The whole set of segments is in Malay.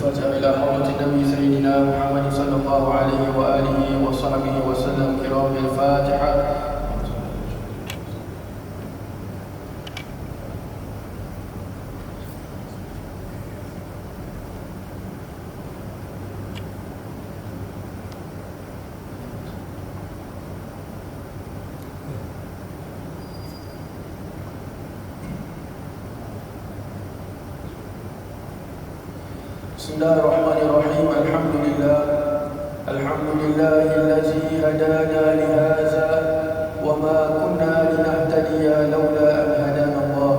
الفاتحة إلى حضرة النبي سيدنا محمد صلى الله عليه وآله وصحبه وسلم. كرام الفاتحة. Bismillahirrahmanirrahim. Alhamdulillahillazi hadana lihaza wa ma kunna linahtadiya laula an hadana Allah.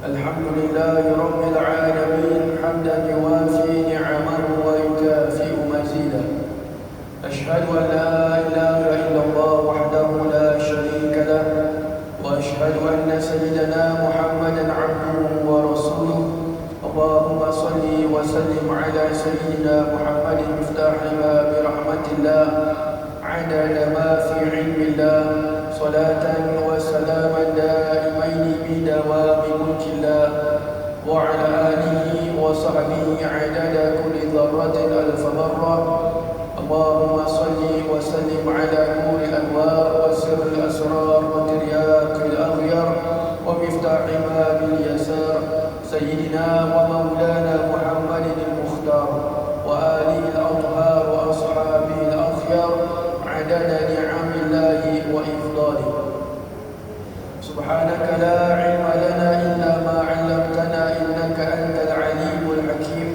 Alhamdulillahi rabbil alamin hamdan yuwafi ni'amahu wa yukafi'u mazidah. Ashhadu an la ilaha illallah wahdahu la sharika lah wa ashhadu anna sayyidana Muhammadan 'abduhu wa rasuluh. اللهم صل وسلم على سيدنا محمد مفتاح باب رحمة الله عدد ما في علم الله صلاة وسلاما دائمين بدوام ملك الله وعلى آله وصحبه عدد كل ذرة ألف مرة. اللهم صل وسلم على نور الأنوار وسر الأسرار وترياق الأغيار ومفتاح باب اليسار سيدنا ومولانا محمد المختار وآله الأطهار وأصحابه الأخيار عدد نعم الله وإفضاله. سبحانك لا علم لنا إلا ما علمتنا إنك أنت العليم الحكيم.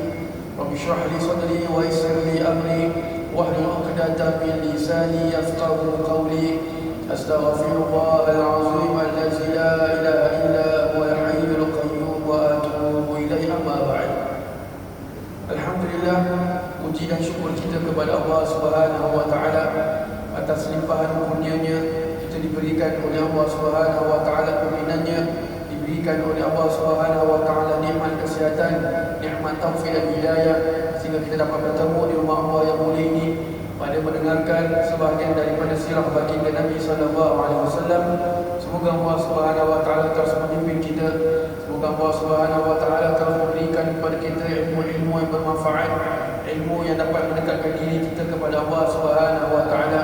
رب اشرح لي صدري ويسر لي أمري واحلل عقدة من لساني يفقه قولي. أستغفر الله العظيم الذي لا إله إلا هو الحي القيوم وأتوب إليه. أما بعد. Alhamdulillah, puji dan syukur kita kepada Allah Subhanahu wa taala atas limpahan kurnia-Nya. Kita diberikan oleh Allah Subhanahu wa taala perminannya, diberikan oleh Allah Subhanahu wa taala nikmat kesihatan, nikmat taufik dan hidayah, sehingga kita dapat bertemu di rumah Allah yang mulia ini pada mendengarkan sebahagian daripada sirah baginda Nabi sallallahu alaihi wasallam. Semoga Allah Subhanahu wa taala terus membimbing kita. Semoga Allah Subhanahu wa taala terus memberikan kepada kita ilmu-ilmu yang bermanfaat, ilmu yang dapat mendekatkan diri kita kepada Allah Subhanahu wa taala.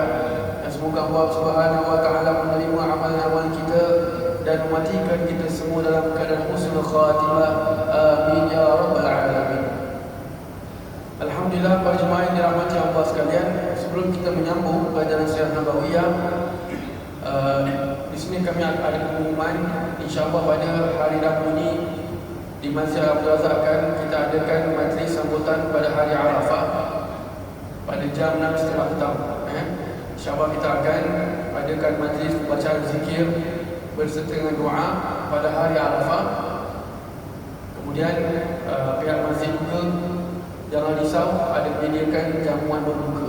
Dan semoga Allah Subhanahu wa taala menerima amal-amal kita dan mematikan kita semua dalam keadaan husnul khatimah. Amin ya rabbal alamin. Alhamdulillah, para jemaah yang dirahmati Allah sekalian, sebelum kita menyambung pelajaran sirah nabawiyah, di sini kami ada pengumuman. InsyaAllah pada hari Rabu ini di Masjid Abdul Razak akan kita adakan majlis sambutan pada hari Arafah pada jam 6.30 petang. InsyaAllah kita akan adakan majlis bacaan zikir berserta dengan doa pada hari Arafah. Kemudian pihak masjid juga jangan risau, ada menyediakan jamuan berbuka.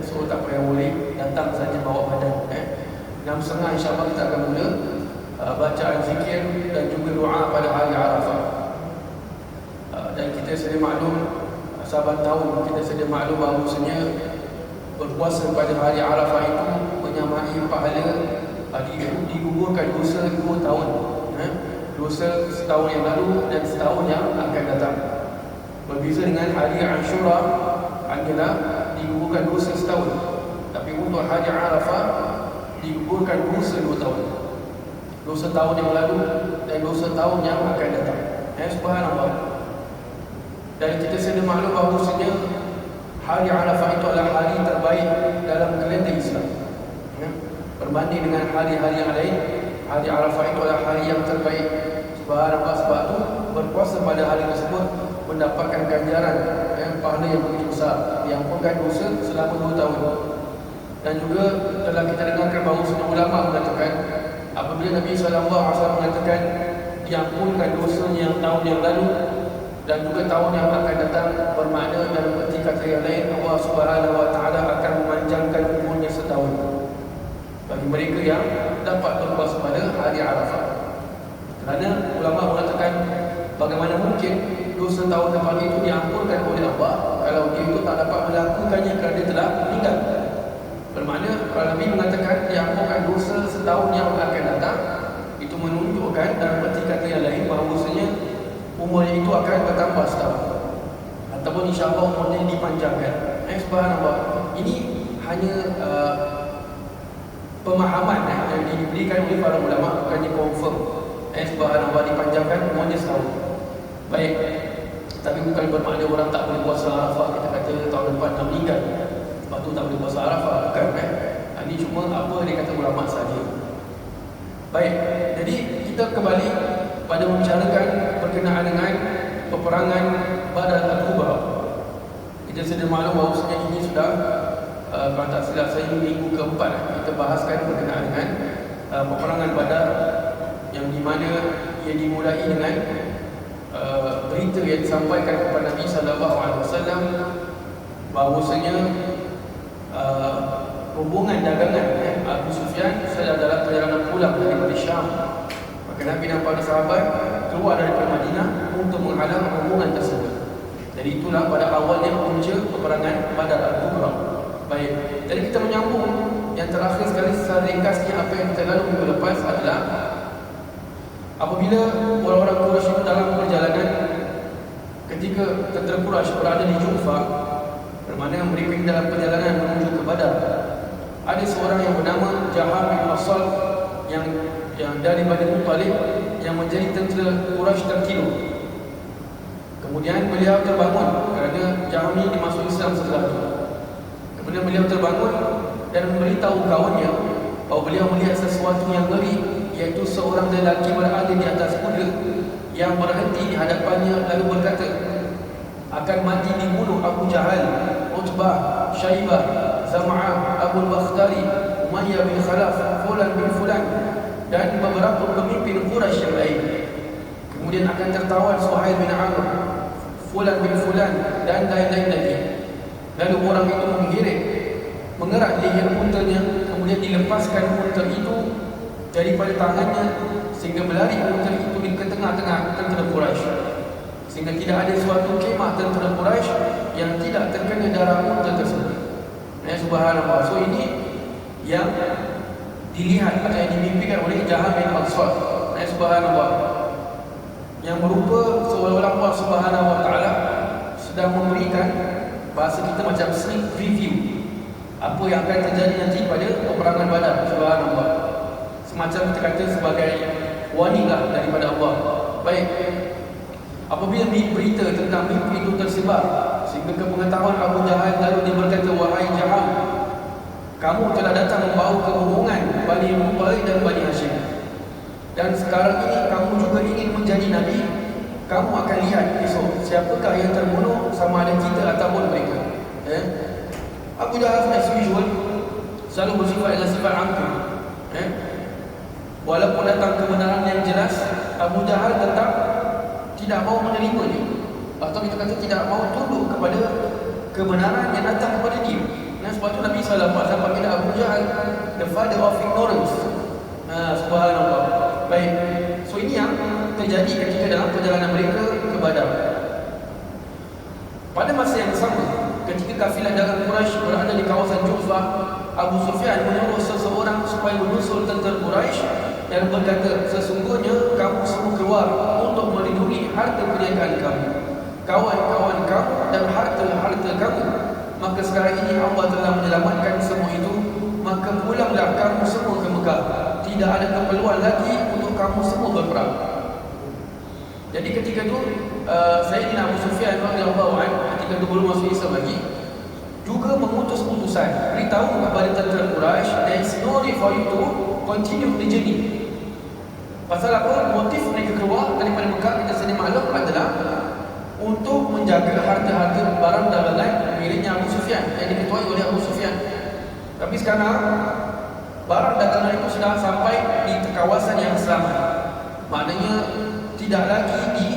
So tak payah boleh datang saja bawa badan. 6.30 insyaAllah kita akan mula bacaan zikir dan juga doa pada hari Arafah. Dan kita sedia maklum, sahabat tahu, kita sedia maklum bahawasanya berpuasa pada hari Arafah itu menyamai pahala digugurkan dosa 2 tahun. Dosa setahun yang lalu dan setahun yang akan datang. Berbeza dengan hari Ashura adalah digugurkan dosa setahun, tapi untuk hari Arafah digugurkan dosa 2 tahun. Dosa tahun yang lalu dan dosa tahun yang akan datang. Subhanallah. Dan kita sedia maklum bahawasanya hari Arafah itu adalah hari terbaik dalam kalender Islam. Berbanding dengan hari-hari yang lain, hari Arafah itu adalah hari yang terbaik. Subhanallah, sebab itu berpuasa pada hari tersebut mendapatkan ganjaran pahala yang begitu besar, diampunkan dosa selama 2 tahun. Dan juga telah kita dengarkan bahawa semua ulama mengatakan apabila Nabi SAW mengatakan diampunkan dosanya yang tahun yang lalu dan juga tahun yang akan datang, bermakna dalam erti kata yang lain Allah Subhanahu wa taala akan memanjangkan umurnya setahun bagi mereka yang dapat berpuasa pada hari Arafah. Kerana ulama mengatakan bagaimana mungkin dosa tahun depan itu diampunkan oleh Allah kalau dia itu tak dapat melakukannya kerana dia telah meninggal. Bermakna para Nabi mengatakan diampunkan dosa setahun yang akan datang, itu menunjukkan dalam erti kata yang lain bahawasanya umurnya itu akan bertambah setahun. ataupun insya-Allah umurnya dipanjangkan. Subhanallah. Ini hanya pemahaman yang diberikan oleh para ulama, bukannya confirm. Subhanallah, dipanjangkan umurnya setahun. Baik. Tapi bukan bermakna orang tak boleh puasa Arafah. Kita kata tahun depan nak meninggal, lepas tu tak boleh puasa Arafah. Bukan Ini cuma apa dia kata ulama saja. Baik. Jadi kita kembali pada membicarakan berkenaan dengan peperangan Badar Al-Kubra. Kita sudah maklum bahawa ini sudah kalau tak silap saya minggu keempat kita bahaskan berkenaan dengan peperangan Badar, yang di mana ia dimulai dengan berita yang disampaikan kepada Nabi sallallahu alaihi wasallam bahawasanya rombongan dagangan Abu Sufyan sedang dalam perjalanan pulang dari Syam. Maka Nabi dan para sahabat keluar dari Madinah untuk menghalang rombongan tersebut. Jadi itulah pada awalnya punca peperangan Badar Al-Kubra. Baik, jadi kita menyambung yang terakhir sekali secara ringkasnya apa yang kita lalu minggu lepas adalah apabila orang-orang Quraisy itu dalam perjalanan, ketika tentera Quraisy berada di Juhfa, bermakna mereka dalam perjalanan menuju ke Badar, ada seorang yang bernama Jaham bin Asal yang dari Bani Muttalib yang menjadi tentera Quraisy terkilo. Kemudian beliau terbangun kerana Jaham ini dimasuk Islam setelah itu. Kemudian beliau terbangun dan memberitahu kawannya bahawa beliau melihat sesuatu yang ngeri, iaitu seorang lelaki berada di atas kuda yang berhenti di hadapannya lalu berkata, akan mati dibunuh Abu Jahal, Utbah, Syaibah, Zam'ah, Abu Bakhtari, Umayyah bin Khalaf, Fulan bin Fulan dan beberapa pemimpin Quraisy yang lain. Kemudian akan tertawan Suhail bin Amr, Fulan bin Fulan dan lain-lain lagi. Lalu orang itu menggeret, mengerat leher untanya, kemudian dilepaskan unta itu daripada tangannya sehingga berlari unta itu di tengah-tengah tentera Quraisy, sehingga tidak ada suatu kemah tentera Quraisy yang tidak terkena darah unta tersebut. Subhanallah. So ini yang dilihat atau yang dimimpikan oleh Jaham bin Al-Sad. Subhanallah. Yang berupa seolah-olah Allah Subhanahu wa taala sedang memberikan, bahasa kita macam sneak preview, apa yang akan terjadi nanti pada peperangan Badar. Subhanallah. Semacam kita kata sebagai warning lah daripada Allah. Baik. Apabila berita tentang mimpi itu tersebar sehingga ke pengetahuan Abu Jahal, lalu dia berkata, wahai Jaham, kamu telah datang membawa kebohongan Bani Muttalib dan Bani Hashim, dan sekarang ini kamu juga ingin menjadi Nabi. Kamu akan lihat esok siapakah yang terbunuh, sama ada kita ataupun mereka. Abu Jahal as usual selalu bersifat dengan sifat angkuh. Walaupun datang kebenaran yang jelas, Abu Jahal tetap tidak mahu menerimanya, atau kita kata tidak mahu tunduk kepada kebenaran yang datang kepada dia. Dan sebab itu Nabi SAW panggil Abu Jahal the father of ignorance. Subhanallah. Baik. So ini yang terjadi ketika dalam perjalanan mereka ke Badar. Pada masa yang sama, ketika kafilah dagang Quraisy berada di kawasan Juhfa, Abu Sufyan menyuruh seseorang supaya menyusul tentera Quraisy dan berkata, sesungguhnya kamu semua keluar untuk melindungi harta perniagaan kamu, kawan-kawan kamu dan harta-harta kamu. Maka sekarang ini Allah telah menyelamatkan semua itu, maka pulanglah kamu semua ke Mekah. Tidak ada keperluan lagi untuk kamu semua berperang. Jadi ketika itu Sayyidina Abu Sufyan radhiyallahu anhu, ketika itu belum masuk Islam lagi, juga mengutus utusan beritahu kepada tentera Quraisy, there is no need for you to continue the journey. Pasal apa? Motif mereka keluar daripada Mekah, kita sedia maklum adalah untuk menjaga harta-harta barang dagangan miliknya Abu Sufyan yang diketuai oleh Abu Sufyan. Tapi sekarang barang dagangan itu sudah sampai di kawasan yang selamat, maknanya tidak lagi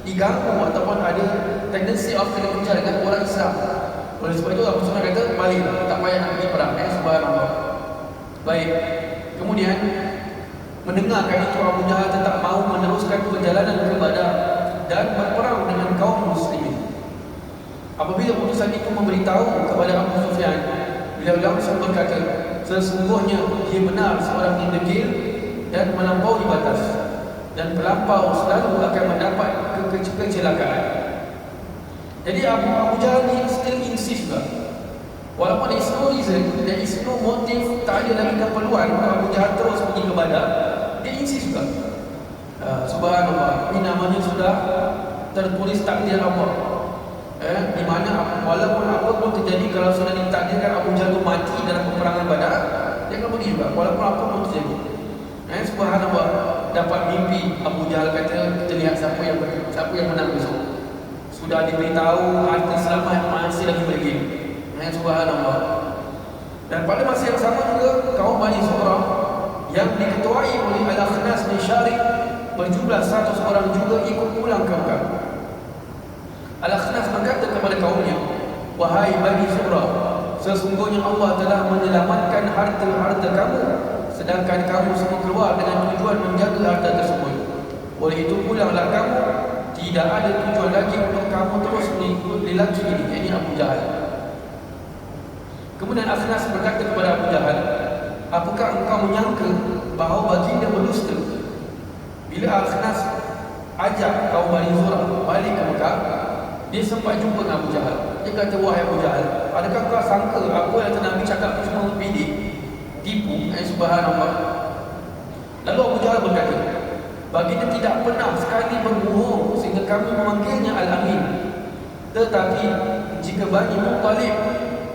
diganggu ataupun ada tendensi of kena kejar dengan orang Islam. Oleh sebab itu Abu Sufyan kata, balik, tak payah nak pergi perang. Subhanallah. Baik. Kemudian mendengarkan itu, Abu Jahal tetap mahu meneruskan perjalanan ke Badar dan berperang dengan kaum muslimin. Apabila utusan itu memberitahu kepada Abu Sufyan, beliau langsung berkata, sesungguhnya dia benar seorang yang degil dan melampaui batas, dan pelampau selalu akan mendapat kecelakaan. Jadi Abu Jahal ni still insist juga. Walaupun there is no reason, there is no motive, tak ada lagi keperluan untuk Abu Jahal terus pergi ke Badar, dia insist juga. Subhanallah, ini namanya sudah tertulis takdir Allah. Di mana walaupun apa pun terjadi, kalau sudah ditakdirkan Abu Jahal mati dalam peperangan Badar, dia akan pergi juga walaupun apa pun terjadi. Subhanallah, dapat mimpi Abu Jahal kata, kita lihat siapa yang menang besok. Sudah diberitahu harta selamat masih lagi pergi. Subhanallah. Dan pada masa yang sama juga kaum Bani Zuhrah yang diketuai oleh Al-Akhnas bin Syarif berjumlah 100 orang juga ikut pulang ke Mekah. Al-Akhnas berkata kepada kaumnya, wahai Bani Zuhrah, sesungguhnya Allah telah menyelamatkan harta-harta kamu, sedangkan kamu semua keluar dengan tujuan menjaga harta tersebut. Oleh itu pulanglah kamu, tidak ada tujuan lagi untuk kamu terus mengikut lelaki ini, yakni Abu Jahal. Kemudian Akhnas berkata kepada Abu Jahal, apakah engkau menyangka bahawa baginda berdusta? Bila Akhnas ajak kaum Bani Zuhrah balik ke Mekah, dia sempat jumpa dengan Abu Jahal. Dia kata, wahai Abu Jahal, adakah kau sangka apa yang Nabi cakap itu semua bidik, tipu? Subhanallah. Lalu Abu Jahal berkata, baginda tidak pernah sekali berbohong sehingga kami memanggilnya Al-Amin. Tetapi jika Bani Muttalib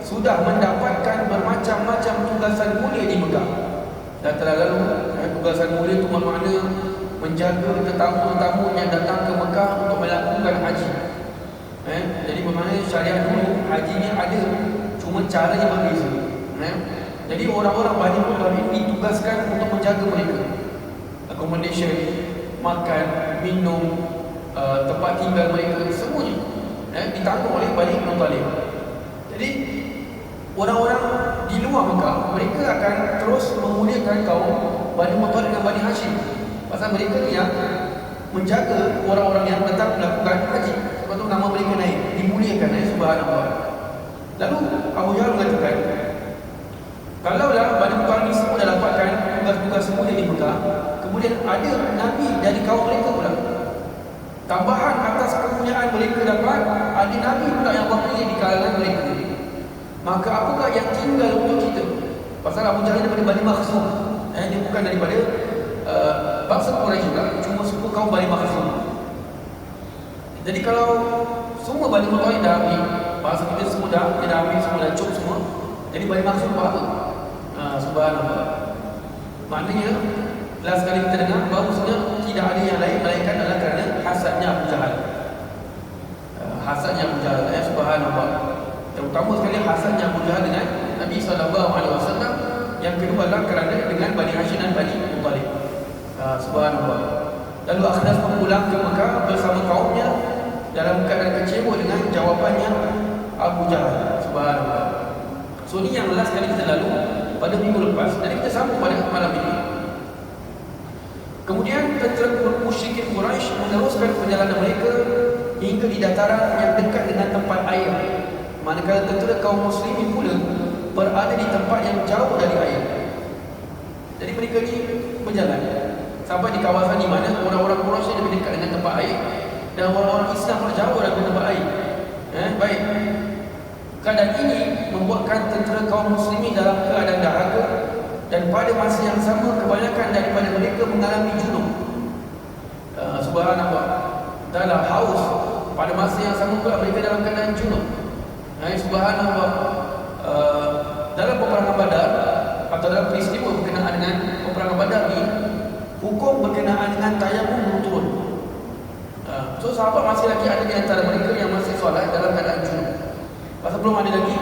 sudah mendapatkan bermacam-macam tugasan mulia di Mekah, dan telah lalu tugasan mulia itu bermakna menjaga tetamu-tetamu yang datang ke Mekah untuk melakukan haji. Jadi bermakna syariat dulu hajinya ada, cuma caranya berbeza. Jadi orang-orang Bani Muttalib ditugaskan untuk menjaga mereka, accommodation, makan, minum, tempat tinggal mereka, semuanya ditanggung oleh Bani Muttalib. Jadi orang-orang di luar Mekah, mereka akan terus memuliakan kaum Bani Muttalib dan Bani Hashim, pasal mereka yang menjaga orang-orang yang datang melakukan haji. Sebab tu nama mereka naik, dimuliakan. Subhanallah. Lalu Abu Jahal mengatakan, kalaulah Bani Muttalib semua dah dapatkan tugas-tugas semua di Mekah, kemudian ada Nabi dari kaum mereka pula, tambahan atas kemuliaan mereka dapat, ada Nabi pula yang wakilnya di kalangan mereka, maka apakah yang tinggal untuk kita? Pasal Abu Jahal daripada Bani Makhzum, dia bukan daripada bangsa Quraisy juga, cuma suku kaum Bani Makhzum. Jadi kalau semua Bani Muttalib dah ambil, bahasa kita semua dah ambil, semua dah cuk semua, jadi Bani Makhzum buat apa? Subhanallah. Maknanya last kali kita dengar bahawa sebenarnya tidak ada yang lain melainkan adalah kerana hasadnya Abu Jahal. Hasadnya Abu Jahal, subhanallah. Terutama sekali hasadnya Abu Jahal dengan Nabi SAW. Yang kedua adalah kerana dengan Bani Hashim dan Bani Muttalib. Subhanallah. Lalu Akhnas pulang ke Mekah bersama kaumnya dalam keadaan kecewa dengan jawapannya Abu Jahal. Subhanallah. So ini yang last kali kita lalu pada minggu lepas. Jadi kita sambung pada malam ini. Kemudian tentera musyrikin Quraisy meneruskan perjalanan mereka hingga di dataran yang dekat dengan tempat air, manakala tentera kaum muslimin pula berada di tempat yang jauh dari air. Jadi mereka ni berjalan sampai di kawasan di mana orang-orang Quraisy lebih dekat dengan tempat air dan orang-orang Islam pun jauh dari tempat air. Baik. Keadaan ini membuatkan tentera kaum muslimin dalam keadaan dahaga, dan pada masa yang sama kebanyakan daripada mereka mengalami junub. Subhanallah. Dalam haus, pada masa yang sama pula mereka dalam keadaan junub. Subhanallah. Dalam peperangan Badar atau dalam peristiwa berkenaan dengan peperangan Badar ni, hukum berkenaan dengan tayamum belum turun. So sahabat masih lagi ada di antara mereka yang masih solat dalam keadaan junub. Pasal belum ada lagi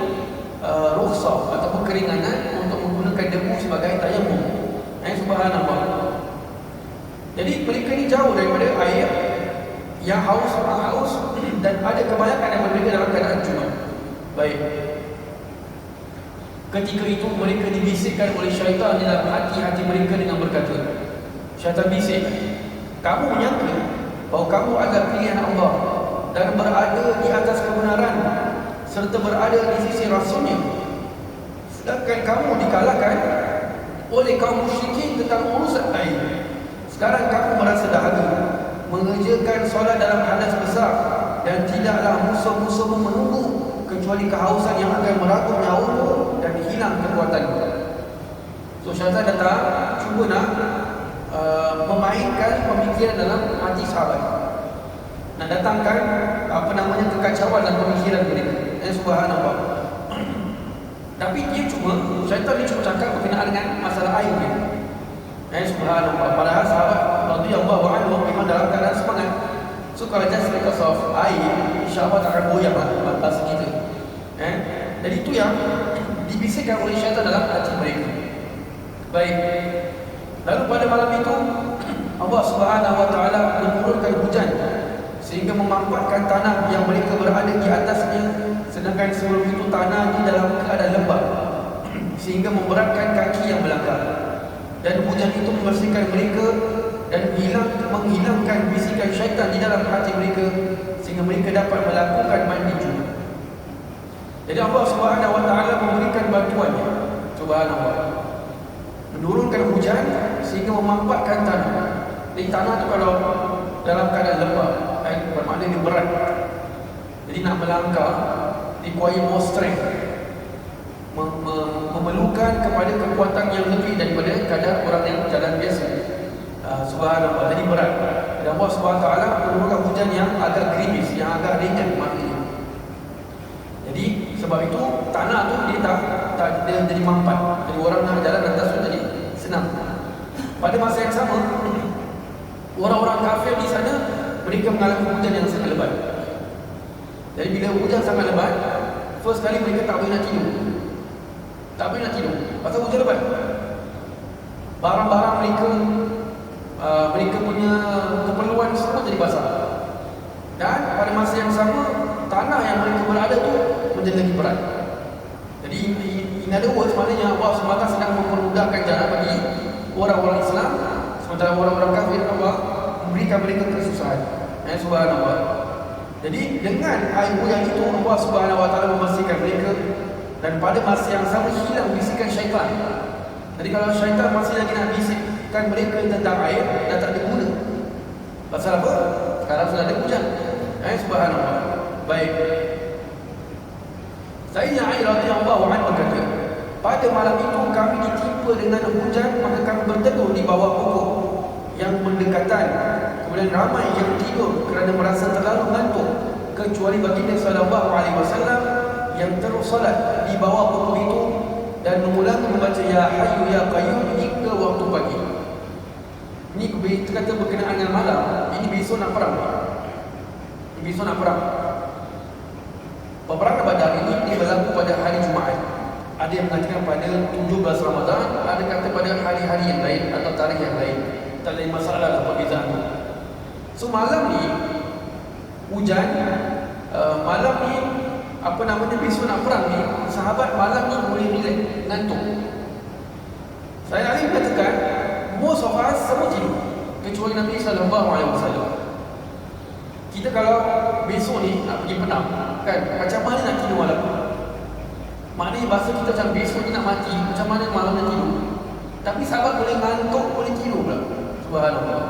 rukhsah atau keringanan untuk menggunakan debu sebagai tayamum. Subhanallah. Jadi mereka ni jauh daripada air, yang haus dan ada kebanyakan yang mereka dalam keadaan junub. Baik. Ketika itu mereka dibisikkan oleh syaitan di dalam hati-hati mereka dengan berkata, syaitan bisik, kamu menyangka bahawa kamu adalah pilihan Allah dan berada di atas kebenaran serta berada di sisi Rasulnya, sedangkan kamu dikalahkan oleh kaum musyrikin tentang urusan air. Sekarang kamu merasa dahaga mengerjakan solat dalam hadas besar dan tidak tidaklah musuh-musuhmu menunggu kecuali kehausan yang akan merangkul nyawamu dan hilang kekuatanmu. So syaitan datang cuba nak memainkan pemikiran dalam hati sahabat, nak datangkan kekacauan dalam pemikiran mereka. Subhanallah. Tapi syaitan dia cuma cakap berkenaan dengan masalah air dia. Subhanallah. Padahal sahabat radhiyallahu anhu memang dalam keadaan semangat. So kalau just because of air, insya-Allah tak akan goyang lah bahasa kita. Jadi itu yang dibisikkan oleh syaitan dalam hati mereka. Baik. Lalu pada malam itu Allah Subhanahu wa taala menurunkan hujan sehingga memampatkan tanah yang mereka berada di atasnya, sedangkan sebelum itu tanah ini dalam keadaan lembab sehingga memberatkan kaki yang melangkah. Dan hujan itu membersihkan mereka dan menghilangkan bisikan syaitan di dalam hati mereka sehingga mereka dapat melakukan mandi junub. Jadi Allah Subhanahu wa taala memberikan bantuannya, subhanallah, menurunkan hujan sehingga memampatkan tanah. Jadi tanah tu kalau dalam keadaan lembab, bermakna dia berat. Jadi nak melangkah require more strength, memerlukan kepada kekuatan yang lebih daripada kadar orang yang jalan biasa. Subhanallah, jadi berat. Dan Allah Subhanahu wa taala menurunkan hujan yang agak gerimis, yang agak ringan maknanya. Jadi sebab itu tanah tu dia tak dia jadi mampat. Jadi orang nak jalan atas tu jadi senang. Pada masa yang sama, orang-orang kafir di sana mereka mengalami hujan yang sangat lebat. Jadi bila hujan sangat lebat, first kali mereka tak boleh nak tidur. Tak boleh nak tidur pasal hujan lebat. Barang-barang mereka punya keperluan semua jadi basah. Dan pada masa yang sama, tanah yang mereka berada tu menjadi lagi berat. Jadi in other words, maknanya Allah SWT sedang mempermudahkan jalan bagi orang-orang Islam, sementara orang-orang kafir Allah memberikan mereka kesusahan. Subhanallah. Jadi dengan air hujan itu Allah Subhanahu wa taala membersihkan mereka, dan pada masa yang sama hilang bisikan syaitan. Jadi kalau syaitan masih lagi nak bisikkan mereka tentang air, dah tak ada guna. Pasal apa? Sekarang sudah ada hujan. Subhanallah. Baik. Sayyidina Ali radhiyallahu anhu berkata, pada malam itu kami ditimpa dengan hujan, maka kami berteduh di bawah pokok yang berdekatan. Kemudian ramai yang tidur kerana merasa terlalu ngantuk, kecuali baginda sallallahu alaihi wasallam yang terus salat di bawah pokok itu dan mengulangi membaca ya hayyu ya qayyum hingga waktu pagi. Ini kata berkenaan dengan malam. Ini besok nak perang. Besok nak perang. Peperangan Badar ini dia berlaku pada hari Jumaat. Ada yang mengatakan pada 17 Ramadan, ada kata pada hari-hari yang lain atau tarikh yang lain. Tak ada masalah lah perbezaan itu. So malam ni hujan, malam ni besok nak perang ni, sahabat malam ni boleh relax, ngantuk. Saya Ali mengatakan most of us semua tidur kecuali Nabi sallallahu alaihi wasallam. Kita kalau besok ni nak pergi penang kan, macam mana nak tidur malam? Maknanya bahasa kita macam besok ni nak mati, macam mana malam nak tidur? Tapi sahabat boleh ngantuk, boleh tidur pula. Subhanallah.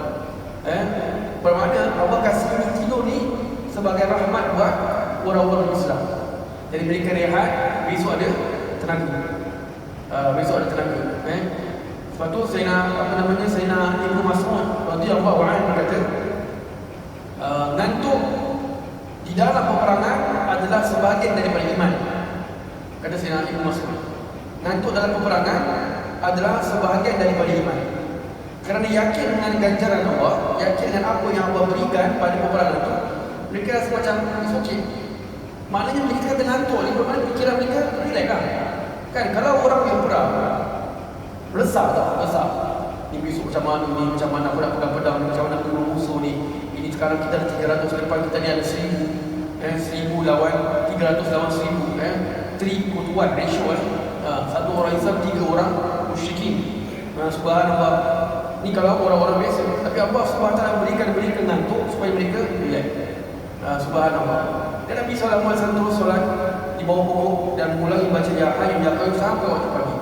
Bermakna Allah kasih tidur ni sebagai rahmat buat orang-orang Islam. Jadi mereka rehat, besok ada tenaga. Besok ada tenaga. Sebab tu Sayyidina Ibnu Mas'ud radhiyallahu anhu berkata, ngantuk di dalam peperangan adalah sebahagian daripada iman. Kata Sayyidina Ibnu Mas'ud, ngantuk dalam peperangan adalah sebahagian daripada iman. Kerana yakin dengan ganjaran Allah, yakin dengan apa yang Allah berikan pada peperangan itu, mereka rasa macam it's okay. Maknanya mereka kata ngantuk ni bermakna fikiran mereka relax lah. Kan kalau orang yang perang resah tak? Resah. Ni besok macam mana ni, macam mana aku nak pegang pedang ni, macam mana aku bunuh musuh ni. Ini sekarang kita ada 300, depan kita ni ada 1000. 1000 lawan 300 lawan 1000. 3:1 ratio. Satu orang Islam, 3 orang musyrikin. Subhanallah. Ni kalau orang-orang biasa. Tapi Allah SWT berikan mereka ngantuk supaya mereka relax. Subhanallah. Dan Nabi SAW terus solat di bawah pokok dan mulai baca ya hayyu ya qayyum sampai waktu pagi.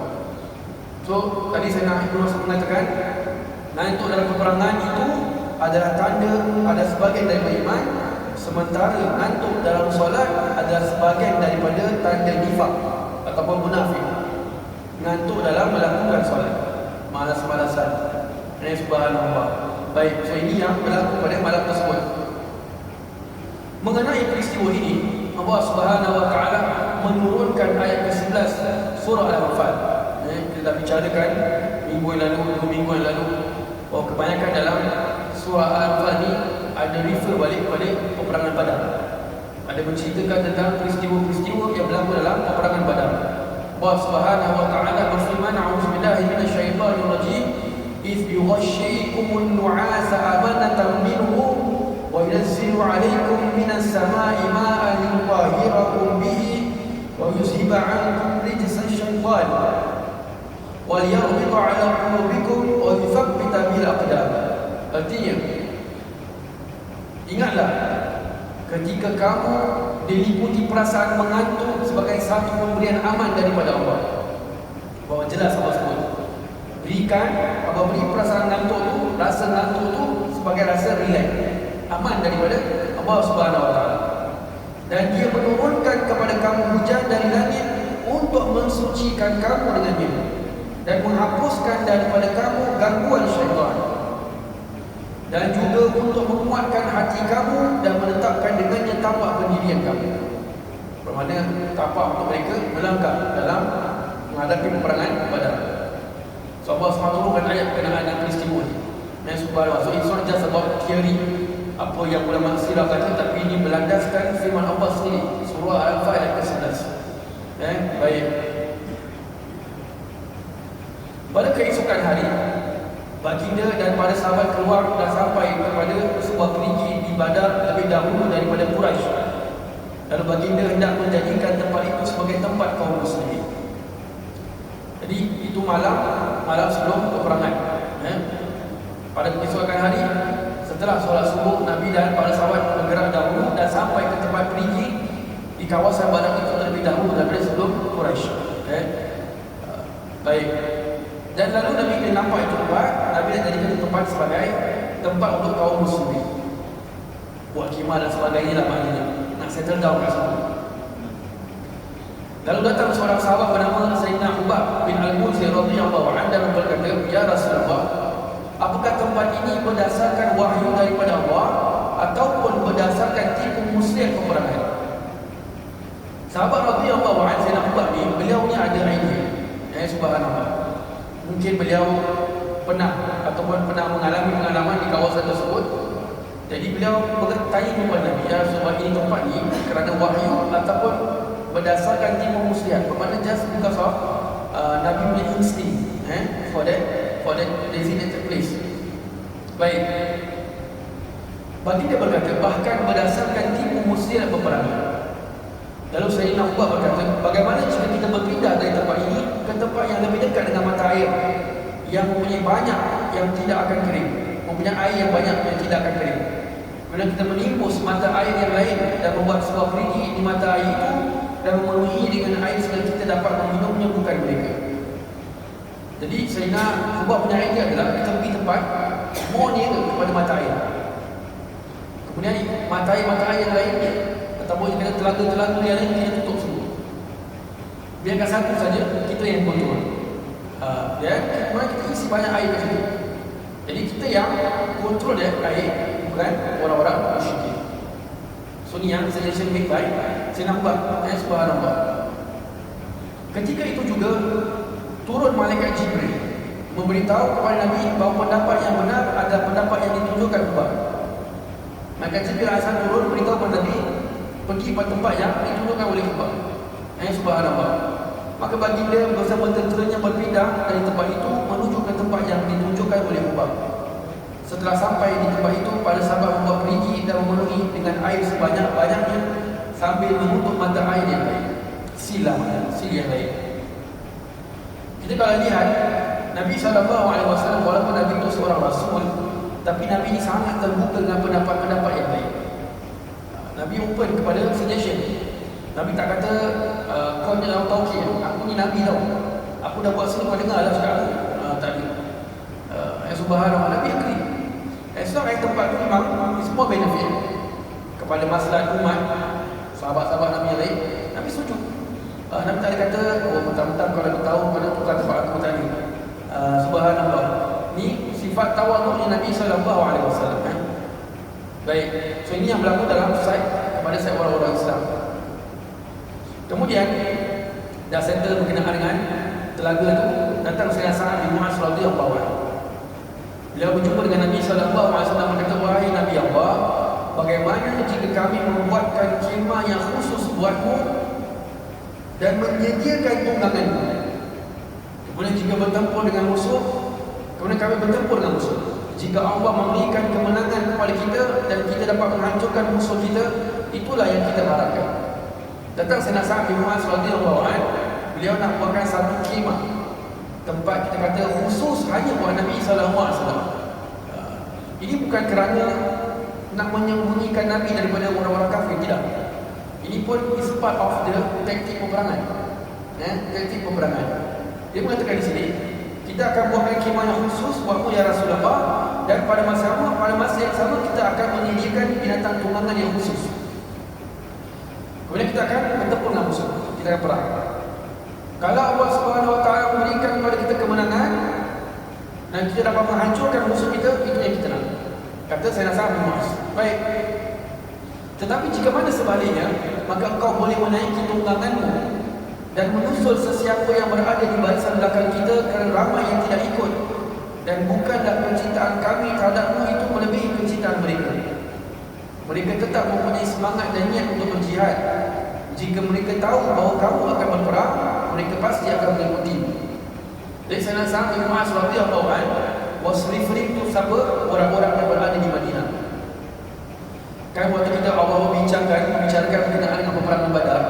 So tadi saya nak mengatakan ngantuk dalam peperangan itu adalah tanda ada sebagian dari iman, sementara ngantuk tanda nifak ataupun munafik. Ngantuk dalam melakukan solat, malas-malasan. Subhanallah. Baik, so ini yang berlaku pada malam tersebut. Mengenai peristiwa ini, Allah Subhanahu wa taala menurunkan ayat ke-11 surah Al-Anfal. Kita dah bicarakan minggu yang lalu, 2 minggu yang lalu, bahawa kebanyakan dalam surah Al-Anfal ni ada refer balik kepada peperangan Badar. Ada menceritakan tentang peristiwa-peristiwa yang berlaku dalam peperangan Badar. Allah Subhanahu wa taala berfirman, "A'udzubillahi minasyaitonir rajim. If yughashshiikumun nu'asa amanatan minhu wa yunazzilu 'alaikum minas samaa'i ma'an liyutahhirakum bihi wa yuzhiba 'ankum rijsa asy-syaitan wa liyarbita 'ala qulubikum wa yuthabbita bil aqdam." Artinya, ingatlah ketika kamu diliputi perasaan mengantuk sebagai satu pemberian aman daripada Allah. Bahawa jelas Allah sebut, berikan, apa beri perasaan ngantuk tu, rasa ngantuk tu sebagai rasa relax, aman daripada Allah Subhanahu wa taala. Dan dia menurunkan kepada kamu hujan dari langit untuk mensucikan kamu dengannya dan menghapuskan daripada kamu gangguan syaitan, dan juga untuk menguatkan hati kamu dan menetapkan dengannya tapak pendirian kamu. Bermakna tapak untuk mereka melangkah dalam menghadapi peperangan Badar. So Allah SWT turunkan ayat berkenaan dengan peristiwa ini. Subhanallah. So it's not just about theory, apa yang ulama sirah kata, tapi ini berlandaskan firman Allah sendiri. Surah Al-Anfal ayat ke-11. Baik. Pada keesokan hari, baginda dan para sahabat keluar dan sampai kepada sebuah perigi di Badar lebih dahulu daripada Quraisy. Lalu baginda hendak menjadikan tempat itu sebagai tempat kaum muslimin. Jadi itu malam sebelum peperangan. Pada keesokan hari, setelah solat subuh, Nabi dan para sahabat bergerak dahulu dan sampai ke tempat perigi di kawasan Badar itu terlebih dahulu daripada sebelum Quraisy. Baik. Dan lalu Nabi bila nampak itu tempat, Nabi nak jadikan tempat sebagai tempat untuk kaum muslimin, buat khemah dan sebagainya lah, maknanya nak settle down kat situ. Lalu datang seorang sahabat bernama Sayyidina Ubad bin Al-Munzir radhiyallahu anhu dan berkata, "Ya Rasulullah, apakah tempat ini berdasarkan wahyu daripada Allah ataupun berdasarkan tipu muslihat peperangan?" Sahabat radhiyallahu anhu Sayyidina Ubad ni, beliau ni ada idea. Subhanallah. Mungkin beliau pernah mengalami pengalaman di kawasan tersebut. Jadi beliau bertanya kepada Nabi, "Ya Rasulullah, ini tempat ni kerana wahyu ataupun berdasarkan tipu muslihat?" Bermakna just because of Nabi punya instinct for that designated place. Baik. Baginda berkata, bahkan berdasarkan tipu muslihat peperangan. Lalu Sayyidina Ubad berkata, bagaimana jika kita berpindah dari tempat ini ke tempat yang lebih dekat dengan mata air yang mempunyai banyak yang tidak akan kering, mempunyai air yang banyak yang tidak akan kering. Kemudian kita menimbus mata air yang lain dan membuat sebuah perigi di mata air itu dan memenuhi dengan air sehingga kita dapat meminumnya, bukan mereka. Jadi Sayyidina Ubad punya idea adalah kita pergi tempat more near kepada mata air. Kemudian mata air yang lain, ataupun kita telaga-telaga yang lain kita tutup semua. Biarkan satu saja kita yang kontrol. Kemudian kita isi banyak air kat situ. Jadi kita yang kontrol dia air, bukan orang-orang musyrikin. So ni yang suggestion made by Sayyidina Ubad. Subhanallah. Ketika itu juga turun malaikat Jibril memberitahu kepada Nabi bahawa pendapat yang benar adalah pendapat yang ditunjukkan Ubad. Malaikat Jibril asal turun beritahu kepada Nabi pergi pada tempat yang ditunjukkan oleh Ubad. Subhanallah. Maka baginda bersama tenteranya berpindah dari tempat itu menuju ke tempat yang ditunjukkan oleh Ubad. Setelah sampai di tempat itu, para sahabat membuat perigi dan memenuhi dengan air sebanyak-banyaknya sambil menutup mata air yang lain. Sil yang lain. Kita kalau lihat Nabi SAW, walaupun Nabi itu seorang Rasul, tapi Nabi ini sangat terbuka dengan pendapat-pendapat yang lain. Nabi open kepada suggestion. Nabi tak kata kau ni tahu tauhid, aku ni Nabi tau, aku dah buat sini, kau dengar lah cakap aku. Tak ada. Subhanallah, Nabi agree. As long as tempat tu memang semua benefit kepada maslahat umat, sahabat-sahabat Nabi yang lain, Nabi setuju. sallallahu alaihi wasallam. Baik, so ini yang berlaku dalam kepada saya orang-orang Islam. Kemudian dah settle berkenaan dengan telaga itu, datang Sayyidina Sa'ad bin Mu'adz radhiyallahu anhu. Beliau berjumpa dengan Nabi sallallahu alaihi wasallam, berkata, "Wahai Nabi Allah, bagaimana jika kami membuatkan khemah yang khusus buatmu dan menyediakan tungganganmu? Kemudian jika bertempur dengan musuh, kemudian kami bertempur dengan musuh. Jika Allah memberikan kemenangan kepada kita dan kita dapat menghancurkan musuh kita, itulah yang kita harapkan." Datang Sayyidina Sa'ad bin Mu'adz radhiyallahu anhu, beliau nak buatkan satu khemah, tempat kita kata khusus hanya buat Nabi sallallahu alaihi wasallam. Ini bukan kerana nak menyembunyikan Nabi daripada orang-orang kafir, tidak. Ini pun is part of the taktik peperangan. Taktik peperangan. Dia mengatakan di sini, kita akan buatkan khemah yang khusus buatmu ya Rasulullah, dan pada masa yang sama kita akan menyediakan binatang tunggangan yang khusus. Kemudian kita akan bertempur dengan musuh, kita akan perang. Kalau Allah Subhanahu wa taala memberikan kepada kita kemenangan dan kita dapat menghancurkan musuh kita, itu yang kita nak. Kata saya nak sama Mas. Baik. Tetapi jika mana sebaliknya, maka engkau boleh menaiki tungganganmu dan menyusul sesiapa yang berada di barisan belakang kita kerana ramai yang tidak ikut, dan bukanlah kecintaan kami terhadapmu itu melebihi kecintaan mereka. Mereka tetap mempunyai semangat dan niat untuk berjihad. Jika mereka tahu bahawa kamu akan berperang, mereka pasti akan mengikuti. Jadi Sayyidina Sa'ad bin Mu'adz radhiyallahu anhu was referring to siapa? Orang-orang yang berada di Madinah. Kan waktu kita Allah membicarakan berkenaan dengan peperangan Badar,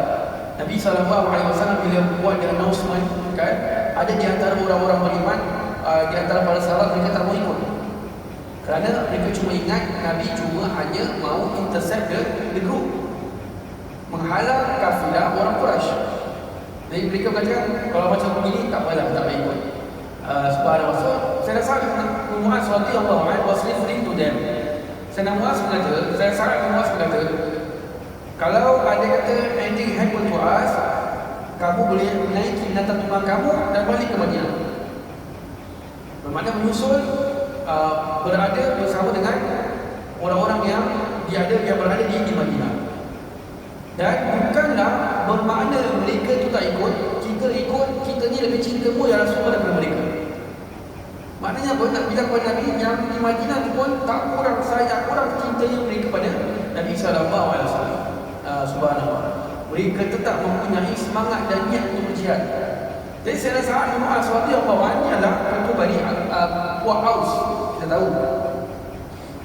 Nabi sallallahu alaihi wasallam bila buat the announcement, kan, ada di antara orang-orang beriman, di antara para sahabat, mereka tak mau ikut. Kerana mereka cuma ingat Nabi cuma hanya mau intercept the group, menghalang kafilah orang Quraisy. Jadi mereka mengatakan, kalau macam begini tak apalah, tak payah ikut. Subhanallah. So, saya rasa Mu'adz radhiyallahu anhu was referring to them. Saya Mu'adz berkata, kalau ada kata anything happen to us, kamu boleh menaiki binatang tunggang kamu dan balik ke Madinah. Bermakna menyusul, berada bersama dengan orang-orang yang berada di Madinah. Dan bukanlah bermakna mereka tu tak ikut, kita ikut, kita ni lebih cintamu ya Rasulullah daripada mereka. Maknanya apa? Nak bilang kepada Nabi yang di Madinah tu pun tak kurang sayang, kurang cintanya mereka pada Nabi sallallahu alaihi wasallam. Subhanallah. Mereka tetap mempunyai semangat dan niat untuk berjihad. Jadi saya rasa Sa'ad bin Mu'adz radhiyallahu anhu adalah ketua Bani Puak Aus, kita tahu.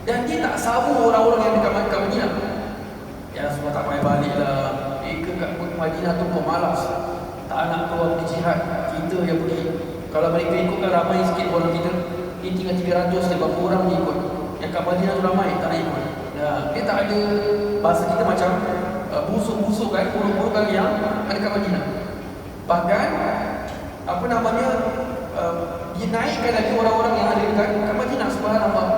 Dan dia tak sabu orang-orang yang dekat Madinah. Ya semua tak payah balik lah. Mereka kat Madinah tu pun malas, tak nak keluar pergi jihad, kita yang pergi. Kalau mereka ikutkan ramai sikit orang kita, ini tinggal 300, berapa orang dia ikut. Yang kat Madinah tu ramai, tak nak ikut. Dia tak ada, bahasa kita macam busuk-busuk kan, buruk-buruk kan yang ada kat Madinah. Bahkan dia naikkan lagi orang-orang yang ada dekat Madinah. Subhanallah.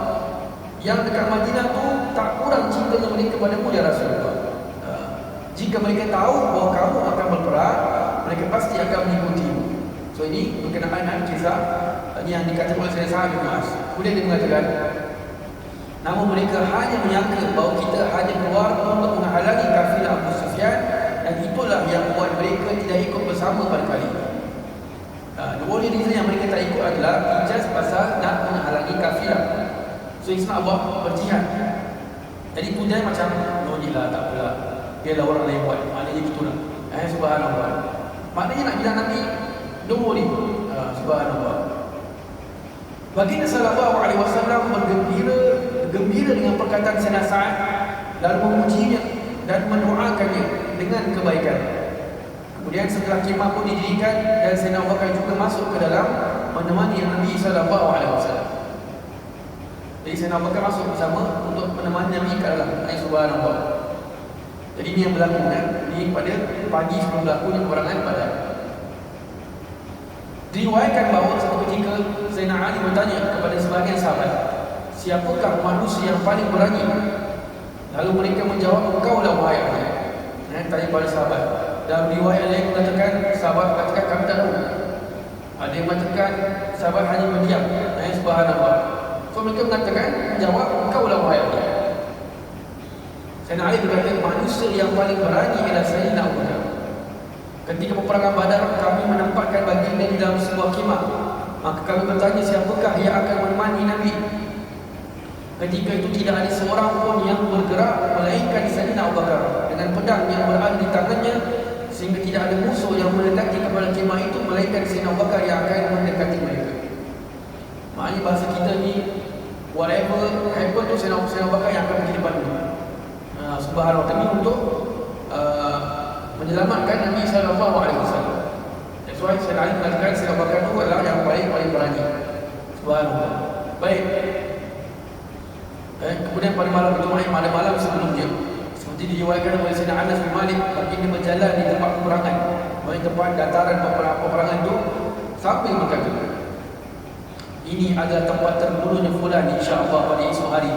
Yang dekat Madinah tu tak kurang cintanya mereka padamu ya Rasulullah. Jika mereka tahu bahawa kamu akan berperang, mereka pasti akan mengikutimu. So ini berkenaan dengan kisah yang dikatakan oleh Sayyidina Sa'ad bin Mu'adz. Kemudian dia mengatakan, namun mereka hanya menyangka bahawa kita hanya keluar untuk menghalangi kafilah Abu Sufyan, dan itulah yang membuat mereka tidak ikut bersama pada kali ini. The only reason yang mereka tak ikut adalah just pasal nak menghalangi kafilah. So Islam Allah berjihad. Jadi tu dia macam no ni lah, tak apalah, biarlah orang lain buat, maknanya gitulah. Subhanallah. Maknanya nak bilang Nabi, don't worry. Subhanallah. Baginda sallallahu alaihi wasallam bergembira dengan perkataan Sayyidina Sa'ad, lalu memujinya dan mendoakannya dengan kebaikan. Kemudian setelah khemah pun didirikan dan Sayyidina Abu Bakar juga masuk ke dalam menemani Nabi sallallahu alaihi wasallam. Jadi Sayyidina Abu Bakar masuk bersama untuk menemani Nabi ke dalam. Subhanallah. Jadi ini yang berlaku kan? Ini pada pagi sebelum berlakunya peperangan Badar. Diriwayatkan bahawa satu ketika Sayyidina Ali bertanya kepada sebahagian sahabat, siapakah manusia yang paling berani? Lalu mereka menjawab, engkaulah wahai Ali. Tanya pada sahabat. Dalam riwayat lain mengatakan, sahabat katakan kami tak tahu. Ada yang mengatakan sahabat hanya berdiam. Subhanallah. So mereka mengatakan, menjawab, engkau lah wahai Ali. Sayyidina Ali berkata, manusia yang paling berani ialah Sayyidina Abu Bakar. Ketika peperangan Badar, kami menempatkan baginda di dalam sebuah khemah. Maka kami bertanya, siapakah yang akan menemani Nabi? Ketika itu tidak ada seorang pun yang bergerak melainkan Sayyidina Abu Bakar dengan pedang yang berada di tangannya, sehingga tidak ada musuh yang mendekati kepada khemah itu melainkan Sayyidina Abu Bakar yang akan mendekati mereka. Maknanya bahasa kita ni, whatever happen tu Sayyidina Abu Bakar yang akan pergi depan ni. Subhanallah, tapi untuk menyelamatkan Nabi SAW. That's why Sayyidina Ali mengatakan Sayyidina Abu Bakar itu adalah yang paling berani. Subhanallah. Baik. Kemudian pada malam itu, malam sebelumnya, seperti diriwayatkan oleh Sayyidina Anas bin Malik, baginda berjalan di tempat peperangan, di tempat dataran peperangan itu, sambil berkata, ini adalah tempat terbunuhnya fulan insya-Allah pada esok hari,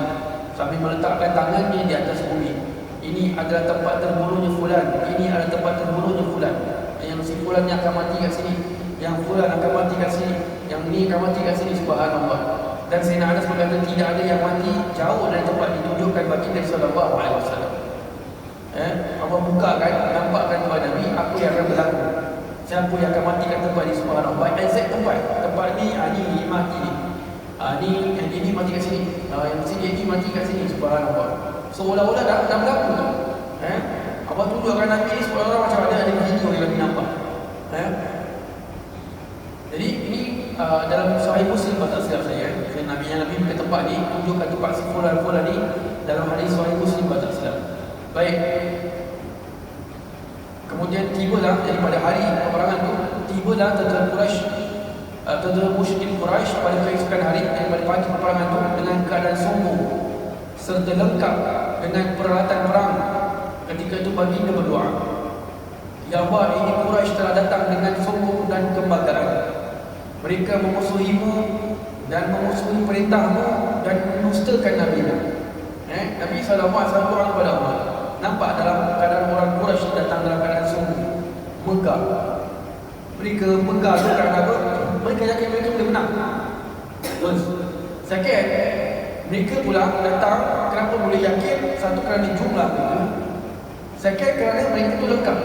sambil meletakkan tangannya di atas bumi. Ini adalah tempat terbunuhnya fulan, ini adalah tempat terbunuhnya fulan. Yang si fulan yang akan mati kat sini, yang fulan akan mati kat sini, yang ni akan mati kat sini, subhanallah. Dan Sayyidina Anas berkata, tidak ada yang mati jauh dari tempat ditunjukkan baginda sallallahu alaihi wasallam. Apa buka kan, nampakkan kepada Nabi apa yang akan berlaku. Siapa yang akan mati kat tempat ni, subhanallah. Exact tempat ni, ni mati ni. Yang ini mati kat sini. Yang sini ini mati kat sini, subhanallah. Seolah-olah dah berlaku tu. Apa tunjukkan Nabi ni seolah-olah macam ada video yang Nabi nampak. Jadi ini dalam Sahih Muslim tak silap saya. Nabi ke tempat ni, tunjukkan tempat si fulan-fulan ni dalam hadis Sahih Muslim tak silap. Baik. Kemudian tibalah daripada hari peperangan tu, tibalah tentera Quraisy, tentera musyrikin Quraisy pada keesokan hari daripada pagi peperangan tu dengan keadaan sombong serta lengkap dengan peralatan perang. Ketika itu baginda berdoa, ya Allah, ini Quraisy telah datang dengan sombong dan kebanggaan. Mereka memusuhimu dan memusuhi perintahmu dan menustakan Nabi-Mu. Nabi SAW doa kepada Allah. Nampak dalam keadaan orang Quraisy datang dalam keadaan sombong, megah. Mereka megah tu kerana apa? Mereka yakin mereka boleh menang. Second, mereka pula datang kenapa boleh yakin? Satu, kerana jumlah mereka. Second, kerana mereka tu lengkap.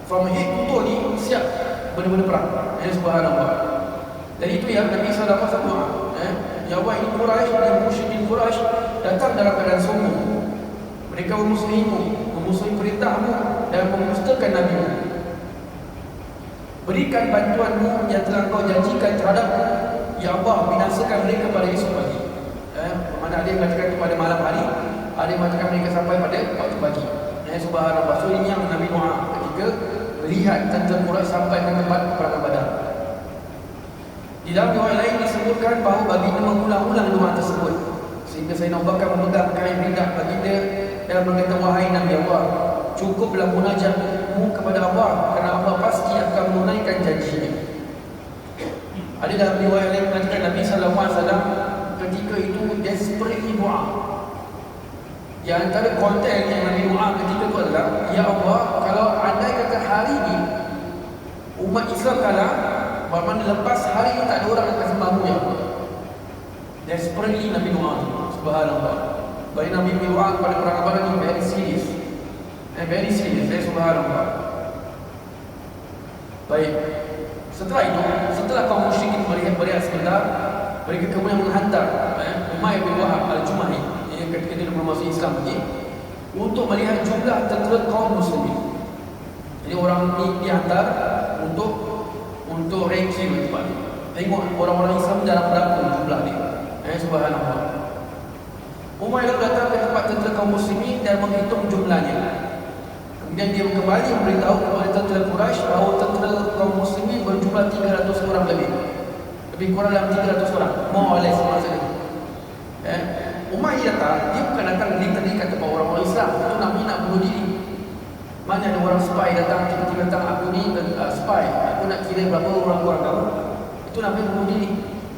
From head to toe ni siap benda-benda perang. Subhanallah. Dan itu yang Nabi SAW doa. Ya Allah, ini Quraisy dan musyrikin Quraisy datang dalam keadaan sombong. Mereka memusuhimu, memusuhi perintahmu dan memustakan Nabi-Mu. Berikan bantuanmu yang telah kau janjikan terhadapmu. Ya Allah, binasakan mereka pada esok pagi. Mana ada yang mengatakan pada malam hari, ada yang mengatakan mereka sampai pada waktu pagi. Subhanallah. So ini yang Nabi doa ketika melihat tentera Quraisy sampai ke tempat peperangan Badar. Di dalam riwayat lain disebutkan bahawa baginda mengulang-ulang doa tersebut, sehingga Sayyidina Abu Bakar memegang kain ridak baginda dan berkata, wahai Nabi Allah, cukuplah munajatmu kepada Allah, kerana Allah pasti akan menunaikan janjinya. Ada dalam riwayat lain mengatakan Nabi SAW ketika itu desperately doa. Yang antara konten yang Nabi doa ketika itu adalah, ya Allah, kalau andai kata hari ini umat Islam kalah, bermakna lepas hari ini tak ada orang yang akan sembahmu, ya Allah. Desperately Nabi doa. Subhanallah. Baik, Nabi berdoa kepada perang Badar ni very serious. Very serious. Subhanallah. Baik. Setelah itu, setelah kaum musyrikin melihat sebentar, mereka kemudian menghantar Umayyah bin Wahab al-Jumahi, yang ketika dia belum masuk Islam lagi, untuk melihat jumlah tentera kaum muslimin. Jadi orang ni dihantar untuk ranking tempat ni. Tengok orang-orang Islam dalam berapa jumlah dia. Subhanallah. Umayyah datang ke tempat tentera kaum muslimin dan menghitung jumlahnya. Kemudian dia kembali memberitahu kepada tentera Quraisy bahawa tentera kaum muslimin berjumlah 300 orang lebih. Lebih kurang dalam 300 orang. More or less maksudnya. Umayyah datang, dia bukan datang literally kata tempat orang-orang Islam. Itu Nabi nak bunuh diri. Mana ada orang spy datang, tiba-tiba datang, aku ni spy, aku nak kira berapa orang kamu. Itu Nabi bunuh diri.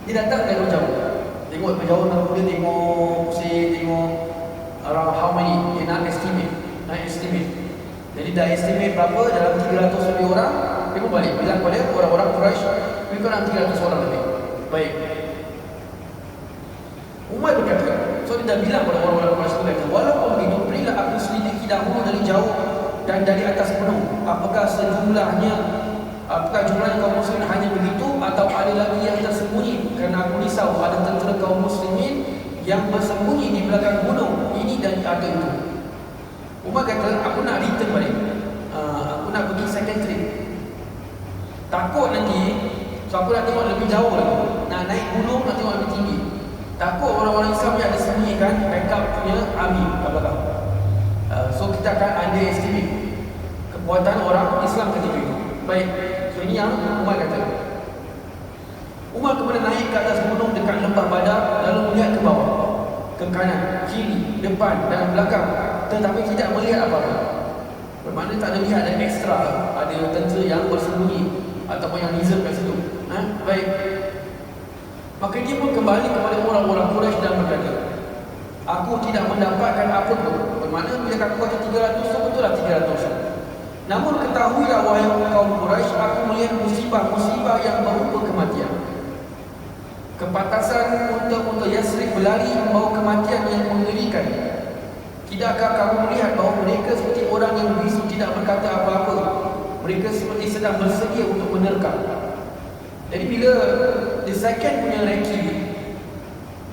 Dia datang dari jauh. Tengok jauh, dia tengok around how many, dia nak estimate. Jadi dah estimate berapa dalam 300 lebih orang, dia pun balik bilang kepada orang-orang Quraisy, mereka nak 300 orang lebih. Baik. Umar berkata, so dia dah bilang pada orang-orang Quraisy kata, walaupun begitu, berilah aku selidiki dahulu dari jauh dan dari atas penuh. Apakah jumlahnya kaum muslimin hanya begitu atau ada lagi yang tersembunyi? Kerana aku risau ada tentera kaum muslimin yang bersembunyi di belakang gunung ini dan ada itu. Umar kata, aku nak return balik. Aku nak pergi second trip. Takut nanti, so aku nak tengok lebih jauh lagi. Nak naik gunung, nak tengok lebih tinggi. Takut orang-orang Islam yang ada sembunyikan backup punya army kat belakang. So kita akan underestimate kekuatan orang Islam ketika itu. Baik, so ini yang Umar kata. Umar kemudian naik ke atas gunung dekat lembah Badar, lalu melihat ke bawah, ke kanan, kiri, depan dan belakang, tetapi tidak melihat apa-apa. Bermakna tak ada lihat ada ekstra, ada tentera yang bersembunyi ataupun yang reserve kat situ. Baik. Maka dia pun kembali kepada orang-orang Quraisy dan berkata, aku tidak mendapatkan apa pun. Bermakna bila aku kata 300, so betul lah 300. Namun ketahuilah wahai kaum Quraisy, aku melihat musibah-musibah yang berupa kematian. Kepatasan unta-unta Yasrib berlari membawa kematian yang mengerikan. Tidakkah kamu melihat bahawa mereka seperti orang yang bisu tidak berkata apa-apa? Mereka seperti sedang bersedia untuk menerkam. Jadi bila the second punya ranking,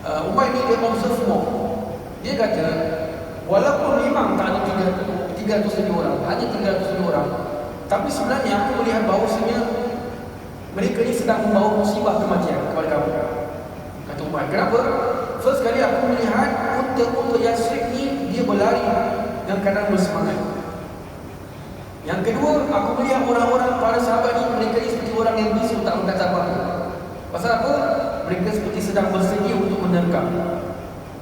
Umar ni dia observe more. Dia kata, walaupun memang tak ada 300 orang, hanya 300 orang, tapi sebenarnya aku melihat bahawasanya mereka ni sedang membawa musibah kematian kepada kamu. Kata Umar, kenapa? First kali aku melihat unta-unta Yasrib ni dia berlari dengan keadaan bersemangat. Yang kedua, aku melihat orang-orang para sahabat ni, mereka ni seperti orang yang bisu tak berkata apa-apa. Pasal apa? Mereka seperti sedang bersedia untuk menerkam.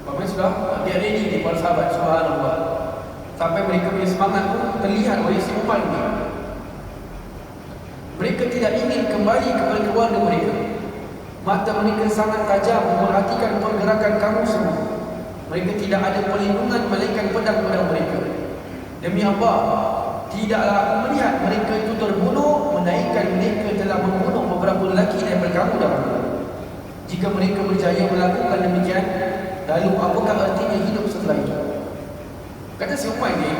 Bagaimana sudah? Dia ready ni para sahabat, subhanallah. Sampai mereka punya semangat pun terlihat oleh si Umar ni. Mereka tidak ingin kembali kepada keluarga mereka. Mata mereka sangat tajam memperhatikan pergerakan kamu semua. Mereka tidak ada perlindungan melainkan pedang mereka. Demi Allah, tidaklah aku melihat mereka itu terbunuh, melainkan mereka telah membunuh beberapa lelaki daripada kamu dahulu. Jika mereka berjaya melakukan demikian, lalu apakah artinya hidup setelah itu? Kata si Umar ni,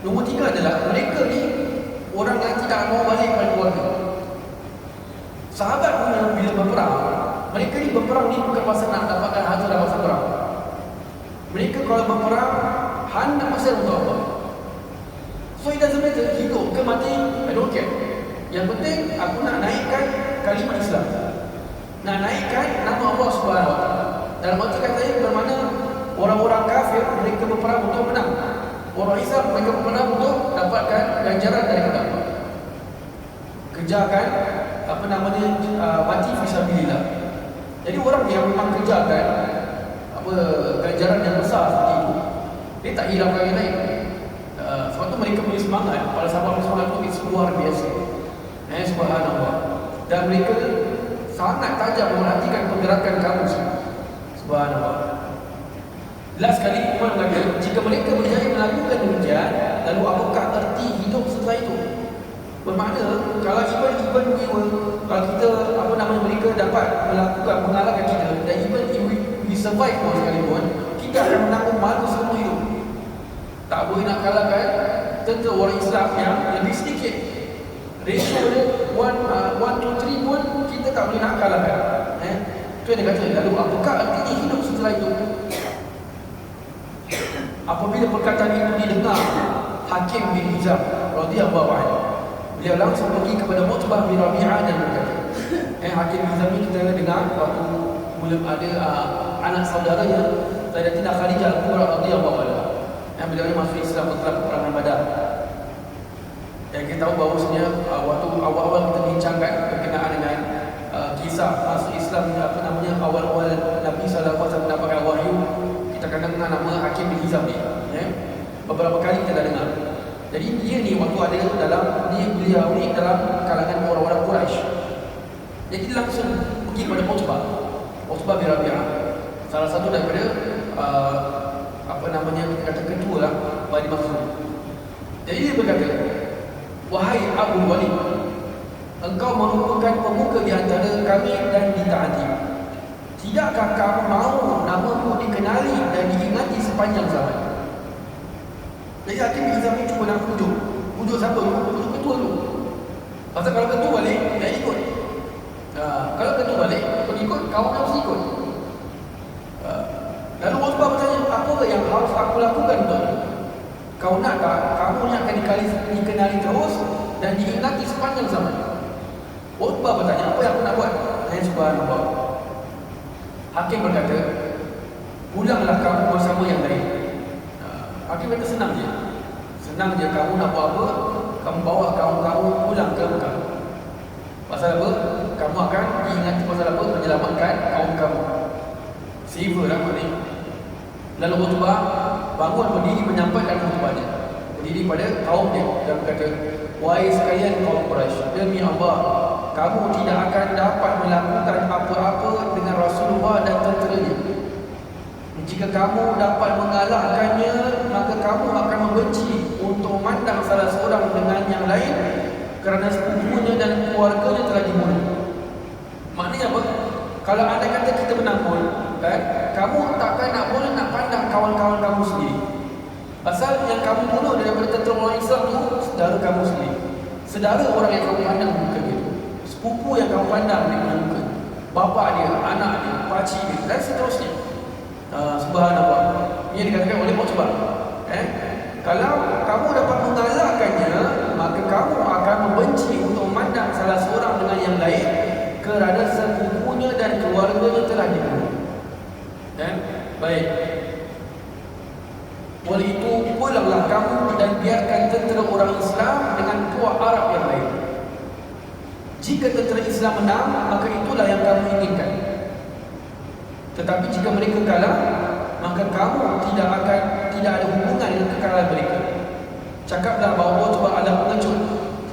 nombor 3 adalah mereka ni orang yang tidak mau balik kepada keluarga. Sahabat punya bila berperang, mereka ni berperang ni bukan pasal nak dapatkan harta dalam masa perang. Mereka kalau berperang, hendak pasal untuk apa? So it doesn't matter, hidup ke mati, I don't care. Yang penting aku nak naikkan kalimat Islam, nak naikkan nama Allah Subhanahu Wa Taala. Dalam arti katanya bermakna orang-orang kafir mereka berperang untuk menang, orang Islam mereka berperang untuk dapatkan ganjaran daripada Allah. Kejarkan mati fisabilillah. Jadi orang yang memang kejarkan ganjaran yang besar seperti itu, dia tak hiraukan yang lain. Sebab tu mereka punya semangat, para sahabat punya semangat itu luar biasa. Subhanallah. Dan mereka sangat tajam memperhatikan pergerakan kamu semua. Subhanallah. Last kali Umar berkata, jika mereka berjaya melakukan demikian, lalu apakah erti hidup setelah itu? Bermakna kalau even mereka dapat melakukan mengalahkan kita, dan even we survive pun sekalipun, kita akan menanggung malu seumur hidup. Tak boleh nak kalahkan tentera orang Islam yang lebih sedikit. Ratio dia 1:3 pun kita tak boleh nak kalahkan. Itu yang dia kata. Lalu apakah artinya hidup setelah itu? Apabila perkataan itu didengar Hakim bin Hizam radhiyallahu anhu, dia langsung pergi kepada Utbah bin Rabi'ah dan berkata, Hakim bin Hizam ni kita dengar waktu mula ada anak saudaranya Sayyidatina Khadijah Al-Kubra radhiyallahu anha, yang beliau ni masuk Islam setelah peperangan Badar. Dan kita tahu bahawasanya waktu awal-awal kita bincangkan berkenaan dengan kisah masuk Islam awal-awal Nabi sallallahu alaihi wasallam mendapatkan wahyu, kita akan dengar nama Hakim bin Hizam ni. Beberapa kali kita dah dengar. Jadi dia ni waktu ada beliau ni dalam kalangan orang-orang Quraisy. Jadi dia langsung pergi pada Utbah bin Rabi'ah, salah satu daripada kita kata ketua lah Bani Makhzum. Jadi dia berkata, wahai Abu Walid, engkau merupakan pemuka di antara kami dan ditaati. Tidakkah kamu mahu namamu dikenali dan diingati sepanjang zaman? Jadi Hakim bin Hizam cuba nak pujuk siapa tu? Pujuk ketua tu. Pasal kalau ketua balik, dia ikut. Kalau ketua balik, pengikut, kawan harus ikut. Lalu Utbah bertanya, apa yang harus aku lakukan untuk itu? Kau nak tak kamu ni akan dikenali terus dan diingati sepanjang zaman? Utbah bertanya, apa yang aku nak buat? Subhanallah. Hakim berkata, pulanglah kamu bersama yang lain. Hakim kata senang je. Senang je, kamu nak buat apa? Kamu bawa kamu pulang ke Mekah. Pasal apa? Kamu akan diingati pasal apa? Menyelamatkan kaum kamu. Saver lah ni. Lalu Utbah bangun berdiri menyampaikan khutbahnya. Berdiri pada kaum dia dan berkata, wahai sekalian kaum Quraisy, demi Allah, kamu tidak akan dapat melakukan apa-apa dengan Rasulullah dan tenteranya. Jika kamu dapat mengalahkannya, maka kamu akan membenci untuk memandang salah seorang dengan yang lain kerana sepupunya dan keluarganya telah dibunuh. Maknanya apa? Kalau anda kata kita menang pun, kan, kamu takkan boleh nak pandang kawan-kawan kamu sendiri. Pasal yang kamu bunuh daripada tentera orang Islam tu saudara kamu sendiri. Saudara orang yang kamu pandang muka dia, sepupu yang kamu pandang di muka, bapa dia, anak dia, pakcik dia dan seterusnya. Subhanallah. Ini dikatakan oleh Utbah. Kalau kamu dapat mengalahkannya, maka kamu akan membenci untuk memandang salah seorang dengan yang lain kerana sepupunya dan keluarganya telah dibunuh. Baik. Oleh itu, pulanglah kamu dan biarkan tentera orang Islam dengan kuat Arab yang lain. Jika tentera Islam menang, maka itulah yang kamu inginkan. Tetapi jika mereka kalah, maka kamu tidak ada hubungan dengan kekalahan mereka. Cakaplah bahawa Utbah adalah pengecut,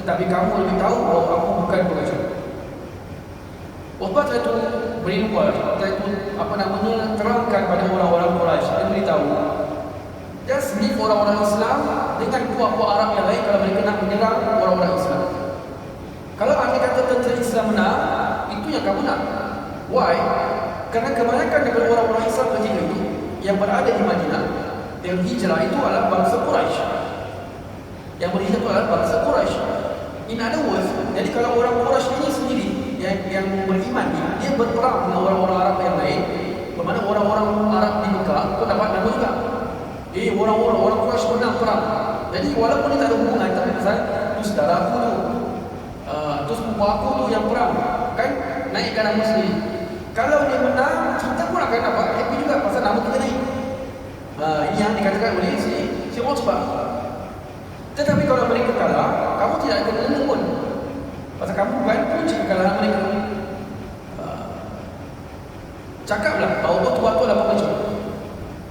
tetapi kamu lebih tahu bahawa aku bukan pengecut. Utbah telah itu berinubuat, telah itu terangkan pada orang-orang Quraisy. Dia beritahu, just leave orang-orang Islam dengan puak-puak Arab yang lain kalau mereka nak menyerang orang-orang Islam. Kalau anda kata tentera Islam menang, itu yang kamu nak. Why? Kerana kebanyakan daripada orang-orang Islam ketika itu yang berada di Madinah, yang hijrah itu adalah bangsa Quraisy. Yang berhijrah itu adalah bangsa Quraisy. In other words, jadi kalau orang Quraisy ini sendiri yang beriman ni, dia berperang dengan orang-orang Arab yang lain, bermakna orang-orang Arab di Mekah pun dapat nama juga. Orang Quraisy menang perang. Jadi walaupun dia tak ada hubungan, tapi pasal tu saudara aku tu, tu sepupu aku tu yang perang, kan naikkan nama sendiri. Kalau dia menang, kita pun akan dapat happy juga pasal nama kita naik. Ini yang dikatakan oleh si Utbah. Tetapi kalau mereka kalah, kamu tidak akan kena pun. Pasal kamu bukan punca kekalahan mereka. Cakaplah bahawa Utbah tu adalah pengecut,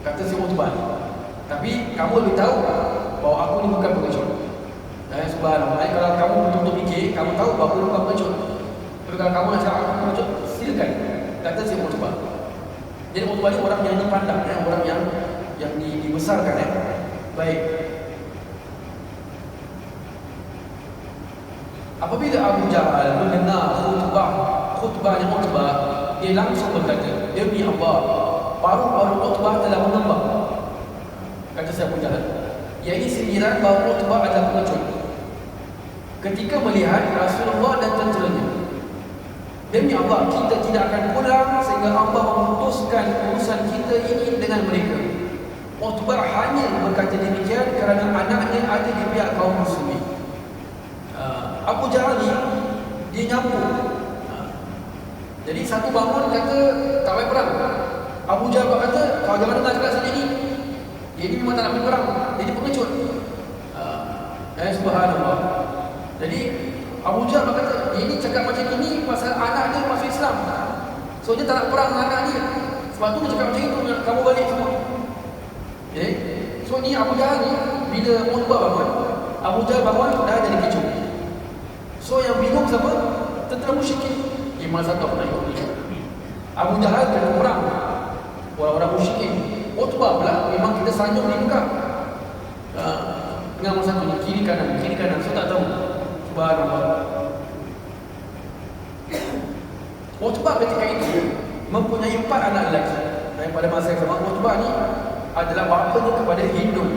kata si Utbah. Tapi kamu lebih tahu bahawa aku ni bukan pengecut. Subhanallah. Kalau kamu betul-betul fikir, kamu tahu bahawa aku bukan pengecut. Tapi kalau kamu nak cakap aku pengecut, silakan. Kata si Utbah. Jadi Utbah ni orang yang dipandang, orang yang dibesarkan. Baik. Apabila Abu Jahal mendengar khutbahnya Utbah, dia langsung berkata, demi Allah, paru-paru Utbah telah mengembang. Kata si Abu Jahal, iaitu sindiran bahawa Utbah adalah pengecut ketika melihat Rasulullah dan tenteranya. Demi Allah, kita tidak akan pulang sehingga Allah memutuskan urusan kita ini dengan mereka. Utbah hanya berkata demikian kerana anaknya ada di pihak kaum muslimin. Abu Jahal ni, dia nyambung. Jadi satu bangun kata tak payah perang. Abu Jahal kata, kau jangan dengar cakap saya ni. Dia ni memang tak nak perang. Dia ni pengecut. Subhanallah. Jadi Abu Jahal berkata, dia ni cakap macam ini pasal anak dia masuk Islam. So dia tak nak perang dengan anak dia. Sebab tu dia cakap macam itu, kamu balik semua. So ni Abu Jahal ni, bila Utbah bangun, Abu Jahal bangun dah jadi kecoh. So yang bingung siapa? Tentera musyrikin. Mana satu aku nak ikut ni. Abu Jahal kena perang orang-orang musyrikin. Utbah pula memang kita sanjung di Mekah. Dengan masa tu kiri kanan. So tak tahu. Subhanallah. Utbah ketika itu mempunyai 4 anak lelaki. Pada masa yang sama, Utbah ni adalah bapanya kepada Hindun.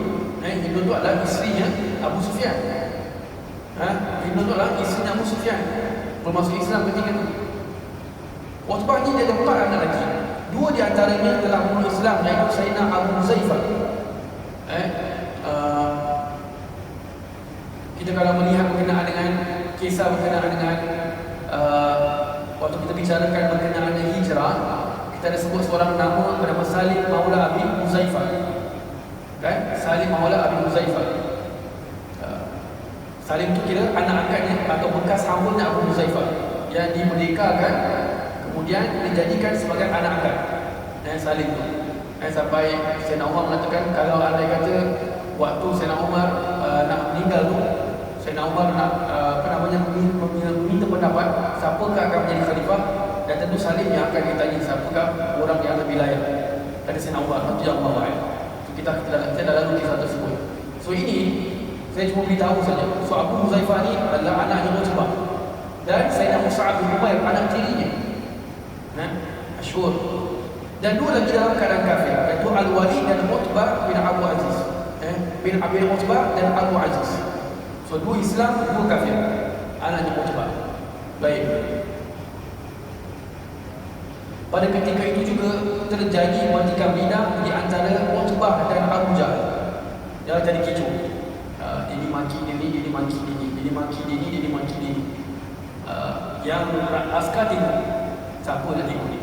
Hindun tu adalah isterinya Abu Sufyan. Hindun tu adalah isterinya Abu Sufyan, belum masuk Islam ketika tu. Utbah ni dia ada 4 anak lelaki. 2 di antaranya telah masuk Islam, iaitu Sayyidina Abu Huzaifah. Kita kalau melihat berkenaan dengan kisah berkenaan dengan waktu kita bicarakan berkenaan dengan hijrah, kita ada sebut seorang nama bernama Salim Maula Abi Huzaifah. Salim Maula Abi Huzaifah. Salim tu kira anak angkatnya atau bekas hambanya Abu Huzaifah yang dimerdekakan, kemudian dijadikan sebagai anak angkat. Salim tu. Sampai Sayyidina Umar mengatakan, kalau andai kata waktu Sayyidina Umar nak meninggal tu, Sayyidina Umar nak meminta pendapat siapakah akan menjadi khalifah, dan tentu Salim yang akan ditanya siapakah orang yang lebih layak. Kata Sayyidina Umar, radhiyallahu anhu. Kita dah lalu kisah tersebut. So ini saya cuma beritahu saja. So Abu Huzaifah ni adalah anaknya Utbah, dan Sayyidina Mus'ab bin Umair anak tirinya. Masyhur. Dan 2 lagi dalam keadaan kafir, iaitu Al-Walid dan Utbah bin Abu Aziz. Bin Utbah dan Abu Aziz. So 2 Islam, 2 kafir, anaknya Utbah. Baik. Pada ketika itu juga terjadi pertikaian bidang di antara Utbah dan Abu Jahal. Dia jadi kecoh. Ini maki ini, ini maki ini, ini maki ini, ini maki ini. Yang askar tengok, siapa nak tengok ni?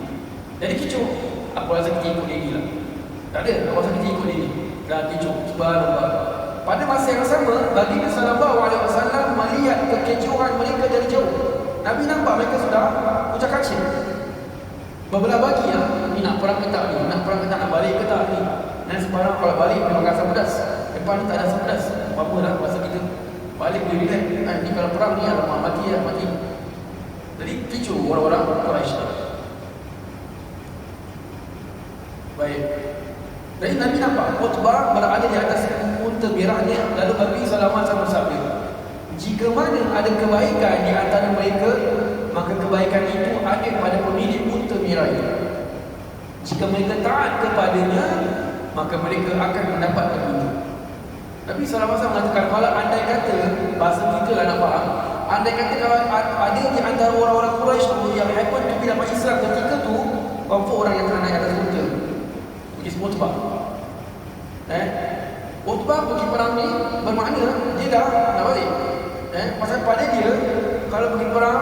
Jadi kecoh. Aku rasa kita ikut dia lah. Tak ada, aku rasa kita ikut dia ni. Dah kecoh, subhanallah. Pada masa yang sama, Nabi sallallahu alaihi wasallam melihat kekecohan mereka dari jauh. Nabi nampak mereka sudah ucap kacir. Berbelah bagi ni nak perang ke tak ni, nak perang ke tak, nak balik ke tak ni. Dan sekarang kalau balik memang asam pedas. Depan ni tak ada asam pedas. Apa dah masa kita balik boleh relax. Ni kalau perang ni alamak mati lah, mati. Jadi kecoh orang-orang Quraisy. Baik. Jadi Nabi nampak Utbah berada di atas unta merahnya, lalu Nabi SAW bersabda, jika mana ada kebaikan di antara mereka, maka kebaikan itu ada pada pemilik unta merah itu. Jika mereka taat kepadanya, maka mereka akan mendapat petunjuk. Nabi SAW mengatakan, kalau andai kata, bahasa kita lah nak faham, andai kata kalau ada di antara orang-orang Quraisy yang happen to be dapat Islam ketika tu, confirm orang yang telah naik atas unta, pergi semua Utbah. Utbah pergi perang ni bermakna dia dah nak balik. Pasal pada dia, kalau pergi perang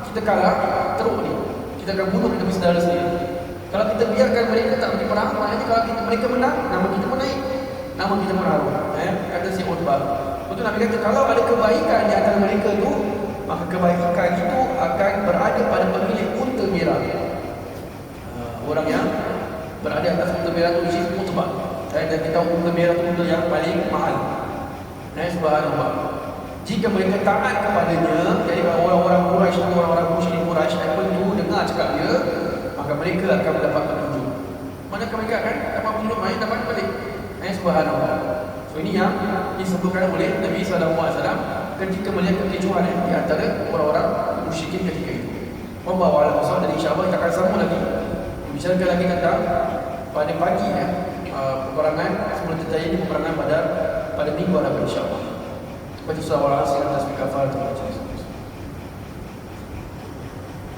kita kalah, teruk ni, kita akan bunuh kita punya saudara sendiri. Kalau kita biarkan mereka tak pergi perang, maknanya kalau mereka menang, nama kita pun naik, nama kita pun harum. Kata si Utbah. Betul Nabi kata, kalau ada kebaikan di antara mereka tu, maka kebaikan itu akan berada pada pemilik unta merah. Orang yang berada atas unta merah tu isi Utbah. Dan kita tahu unta merah itu unta yang paling mahal. Subhanallah. Jika mereka taat kepadanya, jadi kalau orang-orang Quraisy atau orang-orang musyrik Quraisy itu dengar cakap dia, maka mereka akan mendapat petunjuk. Manakah mereka akan dapat petunjuk? Mereka dapat balik. Subhanallah. So ini yang disebutkan oleh Nabi SAW ketika melihat kekecohan di antara orang-orang musyrikin ketika itu. Wallahu a'lam bishawab. Dan insya-Allah kita akan sambung lagi membicarakan lagi tentang pada pagi peperangan sebelum terjadi peperangan pada minggu hadapan insya-Allah. Baca surah Al-Asr dan tasbih kafarat.